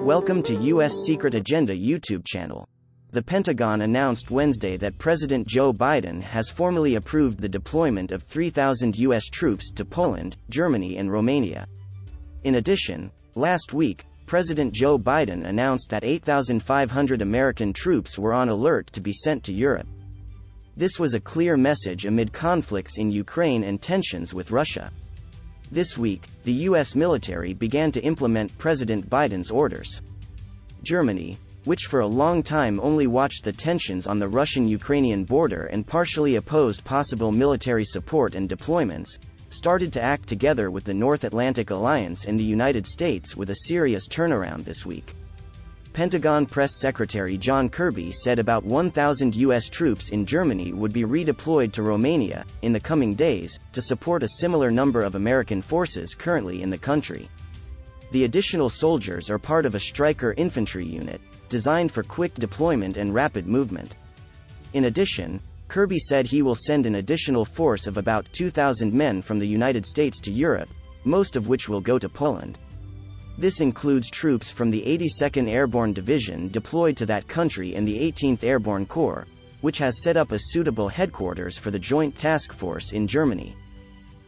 Welcome to U.S. Secret Agenda YouTube channel. The Pentagon announced Wednesday that President Joe Biden has formally approved the deployment of 3,000 U.S. troops to Poland, Germany and Romania. In addition, last week, President Joe Biden announced that 8,500 American troops were on alert to be sent to Europe. This was a clear message amid conflicts in Ukraine and tensions with Russia. This week, the U.S. military began to implement President Biden's orders. Germany, which for a long time only watched the tensions on the Russian-Ukrainian border and partially opposed possible military support and deployments, started to act together with the North Atlantic Alliance and the United States with a serious turnaround this week. Pentagon Press Secretary John Kirby said about 1,000 U.S. troops in Germany would be redeployed to Romania in the coming days to support a similar number of American forces currently in the country. The additional soldiers are part of a Stryker infantry unit, designed for quick deployment and rapid movement. In addition, Kirby said he will send an additional force of about 2,000 men from the United States to Europe, most of which will go to Poland. This includes troops from the 82nd Airborne Division deployed to that country and the 18th Airborne Corps, which has set up a suitable headquarters for the Joint Task Force in Germany.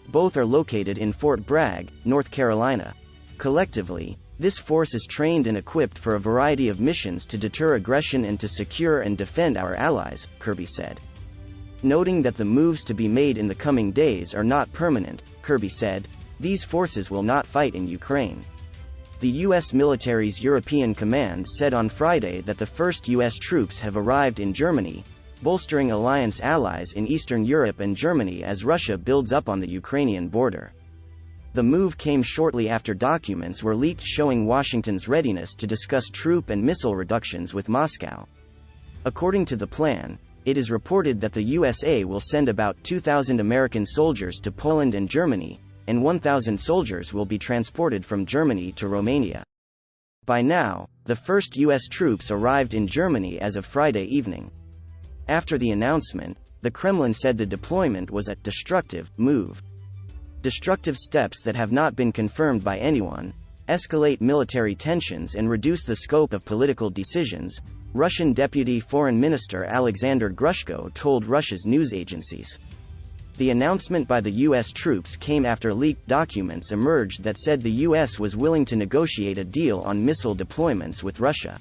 Both are located in Fort Bragg, North Carolina. Collectively, this force is trained and equipped for a variety of missions to deter aggression and to secure and defend our allies, Kirby said. Noting that the moves to be made in the coming days are not permanent, Kirby said, these forces will not fight in Ukraine. The U.S. military's European Command said on Friday that the first U.S. troops have arrived in Germany, bolstering alliance allies in Eastern Europe and Germany as Russia builds up on the Ukrainian border. The move came shortly after documents were leaked showing Washington's readiness to discuss troop and missile reductions with Moscow. According to the plan, it is reported that the USA will send about 2,000 American soldiers to Poland and Germany, and 1,000 soldiers will be transported from Germany to Romania. By now, the first U.S. troops arrived in Germany as of Friday evening. After the announcement, the Kremlin said the deployment was a destructive move. Destructive steps that have not been confirmed by anyone, escalate military tensions and reduce the scope of political decisions, Russian Deputy Foreign Minister Alexander Grushko told Russia's news agencies. The announcement by the U.S. troops came after leaked documents emerged that said the U.S. was willing to negotiate a deal on missile deployments with Russia.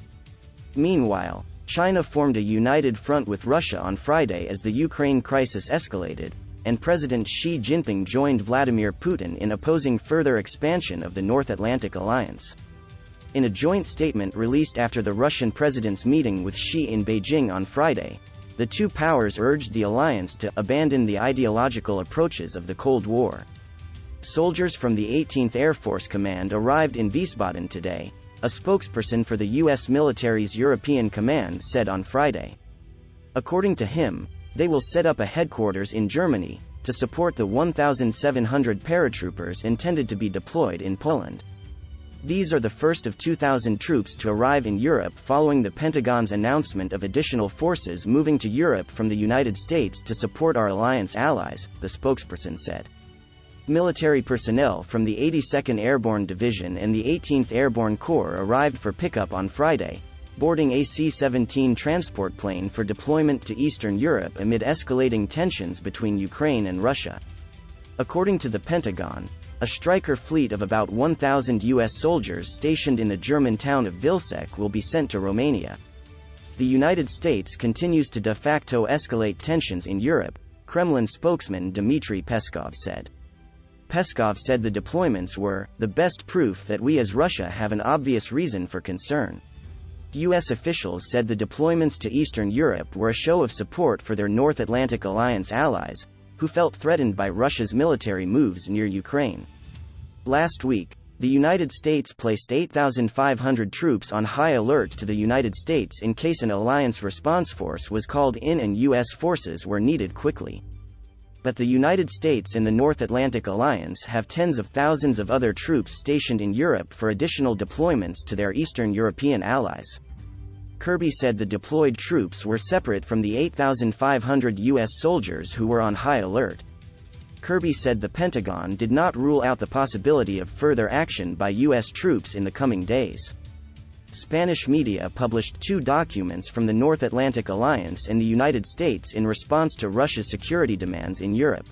Meanwhile, China formed a united front with Russia on Friday as the Ukraine crisis escalated, and President Xi Jinping joined Vladimir Putin in opposing further expansion of the North Atlantic Alliance. In a joint statement released after the Russian president's meeting with Xi in Beijing on Friday, the two powers urged the alliance to abandon the ideological approaches of the Cold War. Soldiers from the 18th Air Force Command arrived in Wiesbaden today, a spokesperson for the U.S. military's European Command said on Friday. According to him, they will set up a headquarters in Germany to support the 1,700 paratroopers intended to be deployed in Poland. These are the first of 2,000 troops to arrive in Europe following the Pentagon's announcement of additional forces moving to Europe from the United States to support our alliance allies, the spokesperson said. Military personnel from the 82nd Airborne Division and the 18th Airborne Corps arrived for pickup on Friday, boarding a C-17 transport plane for deployment to Eastern Europe amid escalating tensions between Ukraine and Russia. According to the Pentagon, a Stryker fleet of about 1,000 U.S. soldiers stationed in the German town of Vilsek will be sent to Romania. The United States continues to de facto escalate tensions in Europe, Kremlin spokesman Dmitry Peskov said. Peskov said the deployments were the best proof that we as Russia have an obvious reason for concern. U.S. officials said the deployments to Eastern Europe were a show of support for their North Atlantic Alliance allies, who felt threatened by Russia's military moves near Ukraine. Last week, the United States placed 8,500 troops on high alert to the United States in case an alliance response force was called in and U.S. forces were needed quickly. But the United States and the North Atlantic Alliance have tens of thousands of other troops stationed in Europe for additional deployments to their Eastern European allies. Kirby said the deployed troops were separate from the 8,500 U.S. soldiers who were on high alert. Kirby said the Pentagon did not rule out the possibility of further action by U.S. troops in the coming days. Spanish media published 2 documents from the North Atlantic Alliance and the United States in response to Russia's security demands in Europe.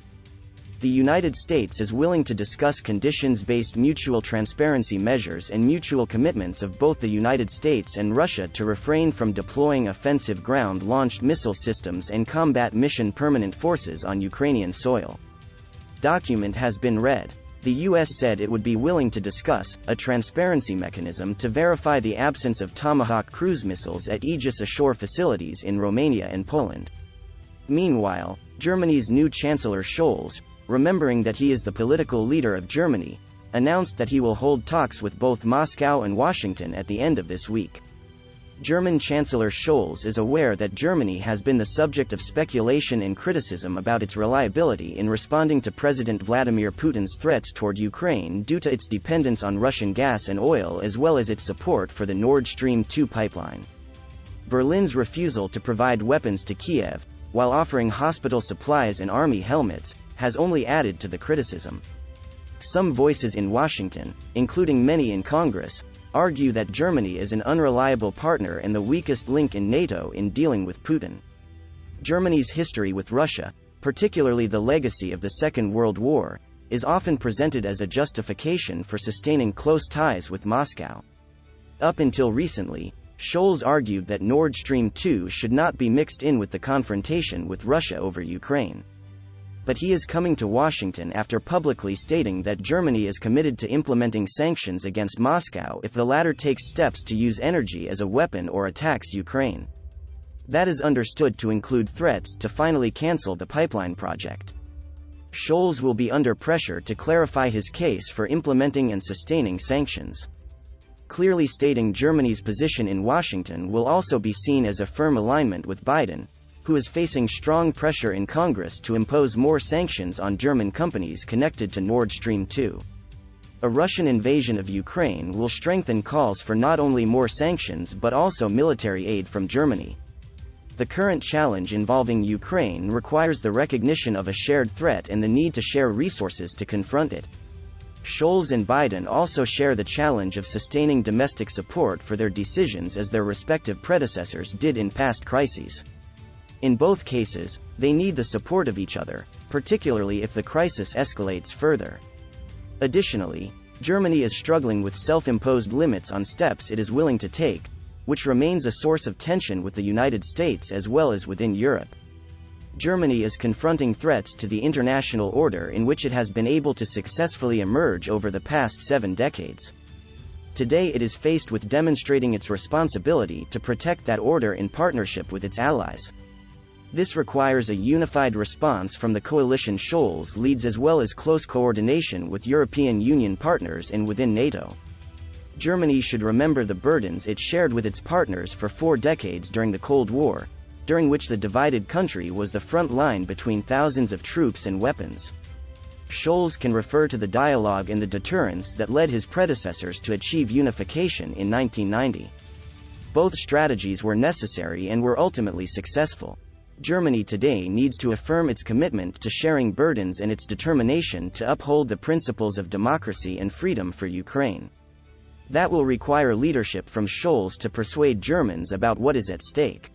The United States is willing to discuss conditions-based mutual transparency measures and mutual commitments of both the United States and Russia to refrain from deploying offensive ground-launched missile systems and combat mission permanent forces on Ukrainian soil. Document has been read. The U.S. said it would be willing to discuss a transparency mechanism to verify the absence of Tomahawk cruise missiles at Aegis Ashore facilities in Romania and Poland. Meanwhile, Germany's new Chancellor Scholz, remembering that he is the political leader of Germany, announced that he will hold talks with both Moscow and Washington at the end of this week. German Chancellor Scholz is aware that Germany has been the subject of speculation and criticism about its reliability in responding to President Vladimir Putin's threats toward Ukraine due to its dependence on Russian gas and oil as well as its support for the Nord Stream 2 pipeline. Berlin's refusal to provide weapons to Kiev, while offering hospital supplies and army helmets, has only added to the criticism. Some voices in Washington, including many in Congress, argue that Germany is an unreliable partner and the weakest link in NATO in dealing with Putin. Germany's history with Russia, particularly the legacy of the Second World War, is often presented as a justification for sustaining close ties with Moscow. Up until recently, Scholz argued that Nord Stream 2 should not be mixed in with the confrontation with Russia over Ukraine. But he is coming to Washington after publicly stating that Germany is committed to implementing sanctions against Moscow if the latter takes steps to use energy as a weapon or attacks Ukraine. That is understood to include threats to finally cancel the pipeline project. Scholz will be under pressure to clarify his case for implementing and sustaining sanctions. Clearly stating Germany's position in Washington will also be seen as a firm alignment with Biden, who is facing strong pressure in Congress to impose more sanctions on German companies connected to Nord Stream 2. A Russian invasion of Ukraine will strengthen calls for not only more sanctions but also military aid from Germany. The current challenge involving Ukraine requires the recognition of a shared threat and the need to share resources to confront it. Scholz and Biden also share the challenge of sustaining domestic support for their decisions as their respective predecessors did in past crises. In both cases, they need the support of each other, particularly if the crisis escalates further. Additionally, Germany is struggling with self-imposed limits on steps it is willing to take, which remains a source of tension with the United States as well as within Europe. Germany is confronting threats to the international order in which it has been able to successfully emerge over the past 7 decades. Today it is faced with demonstrating its responsibility to protect that order in partnership with its allies. This requires a unified response from the coalition Scholz leads as well as close coordination with European Union partners and within NATO. Germany should remember the burdens it shared with its partners for 4 decades during the Cold War, during which the divided country was the front line between thousands of troops and weapons. Scholz can refer to the dialogue and the deterrence that led his predecessors to achieve unification in 1990. Both strategies were necessary and were ultimately successful. Germany today needs to affirm its commitment to sharing burdens and its determination to uphold the principles of democracy and freedom for Ukraine. That will require leadership from Scholz to persuade Germans about what is at stake.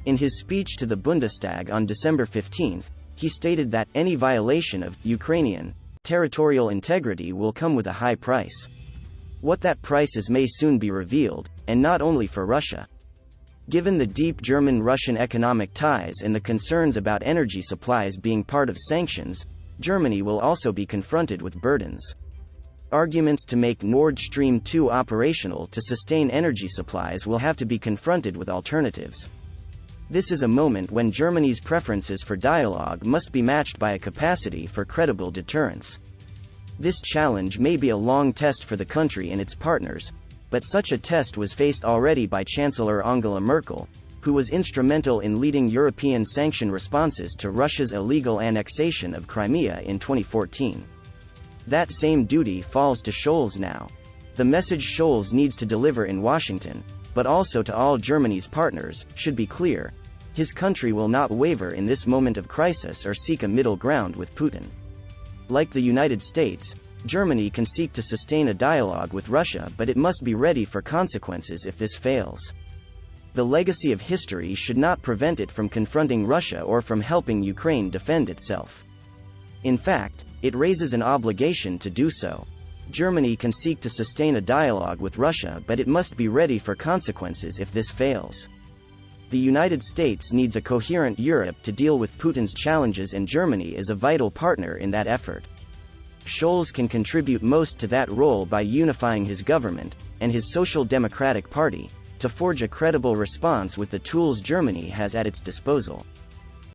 In his speech to the Bundestag on December 15, he stated that any violation of Ukrainian territorial integrity will come with a high price. What that price is may soon be revealed, and not only for Russia. Given the deep German-Russian economic ties and the concerns about energy supplies being part of sanctions, Germany will also be confronted with burdens. Arguments to make Nord Stream 2 operational to sustain energy supplies will have to be confronted with alternatives. This is a moment when Germany's preferences for dialogue must be matched by a capacity for credible deterrence. This challenge may be a long test for the country and its partners, but such a test was faced already by Chancellor Angela Merkel, who was instrumental in leading European sanction responses to Russia's illegal annexation of Crimea in 2014. That same duty falls to Scholz now. The message Scholz needs to deliver in Washington, but also to all Germany's partners, should be clear. His country will not waver in this moment of crisis or seek a middle ground with Putin. Like the United States, Germany can seek to sustain a dialogue with Russia, but it must be ready for consequences if this fails. The legacy of history should not prevent it from confronting Russia or from helping Ukraine defend itself. In fact, it raises an obligation to do so. Germany can seek to sustain a dialogue with Russia, but it must be ready for consequences if this fails. The United States needs a coherent Europe to deal with Putin's challenges, and Germany is a vital partner in that effort. Scholz can contribute most to that role by unifying his government, and his Social Democratic Party, to forge a credible response with the tools Germany has at its disposal.